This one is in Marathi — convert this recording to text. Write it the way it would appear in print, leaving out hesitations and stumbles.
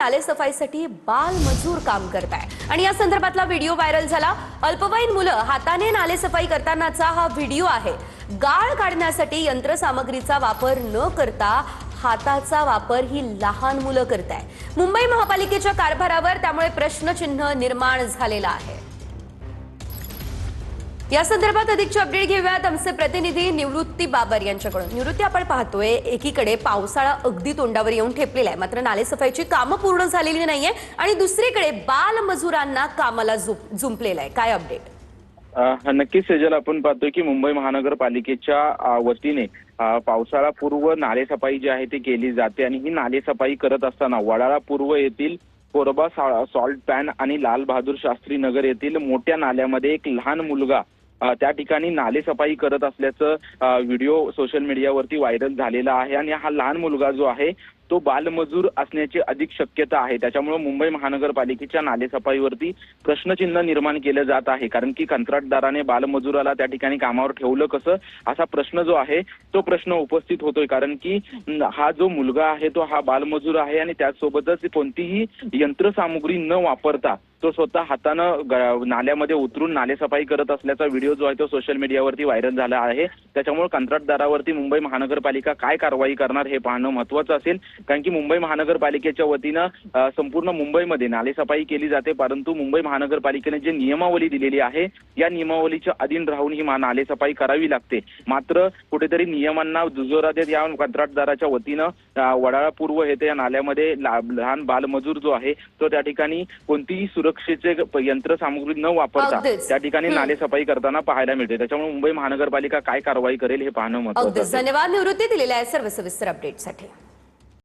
नाले सफाईसाठी बाल मजूर काम करताय आणि या संदर्भातला व्हिडिओ व्हायरल झाला। अल्पवयीन मुलं हाताने नाले सफाई करतानाचा हा व्हिडिओ आहे। गाळ काढण्यासाठी यंत्रसामग्रीचा वापर न करता हाताचा वापर ही लहान मुलं करताय। मुंबई महापालिकेच्या कारभारावर त्यामुळे प्रश्नचिन्ह निर्माण झालेला आहे। या संदर्भात अधिकची अपडेट घेऊयात आमचे प्रतिनिधी निवृत्ती बाबर यांच्याकडून। निवृत्ती, आपण पाहतोय एकीकडे पावसाळा अगदी तोंडावर येऊन ठेपलेला आहे, मात्र नाले सफाईची कामं पूर्ण झालेली नाहीये आणि दुसरीकडे बाल मजुरांना कामाला जुंपलेलं आहे। काय अपडेट? नक्कीच सेजल, आपण पाहतोय की मुंबई महानगरपालिकेच्या वतीने पावसाळा पूर्व नाले सफाई जी आहे ती केली जाते आणि ही नाले सफाई करत असताना वडाळा पूर्व येथील कोरबा सॉल्ट पॅन आणि लाल बहादूर शास्त्री नगर येथील मोठ्या नाल्यामध्ये एक लहान मुलगा त्या ठिकाणी नाले सफाई करत असल्याचं व्हिडिओ सोशल मीडियावरती व्हायरल झालेला आहे आणि हा लहान मुलगा जो आहे तो बालमजूर असण्याची अधिक शक्यता आहे। त्याच्यामुळे मुंबई महानगरपालिकेच्या नाले सफाईवरती प्रश्नचिन्ह निर्माण केलं जात आहे, कारण की कंत्राटदाराने बालमजुराला त्या ठिकाणी कामावर ठेवलं कसं, असा प्रश्न जो आहे तो प्रश्न उपस्थित होतोय। कारण की हा जो मुलगा आहे तो हा बालमजूर आहे आणि त्याचसोबतच कोणतीही यंत्रसामुग्री न वापरता तो स्वतः हातानं नाल्यामध्ये उतरून नाले सफाई करत असल्याचा व्हिडिओ जो आहे तो सोशल मीडियावरती व्हायरल झाला आहे। त्याच्यामुळे कंत्राटदारावरती मुंबई महानगरपालिका काय कारवाई करणार हे पाहणं महत्त्वाचं असेल, कारण की मुंबई महानगरपालिकेच्या वतीनं संपूर्ण मुंबईमध्ये नाले सफाई केली जाते, परंतु मुंबई महानगरपालिकेने जे नियमावली दिलेली आहे या नियमावलीच्या अधीन राहून ही नाले सफाई करावी लागते। मात्र कुठेतरी नियमांना दुजोरा देत या कंत्राटदाराच्या वतीनं वडाळा पूर्व येथे या नाल्यामध्ये लहान बालमजूर जो आहे तो त्या ठिकाणी कोणतीही सुरक्षेचे यंत्रसामुग्री न वापरता त्या ठिकाणी नाले सफाई करताना पाहायला मिळते। त्याच्यामुळे मुंबई महानगरपालिका काय कारवाई करेल हे पाहणं महत्त्वाचं आहे। धन्यवाद निवृत्ती दिलेल्या सर्व सविस्तर अपडेटसाठी।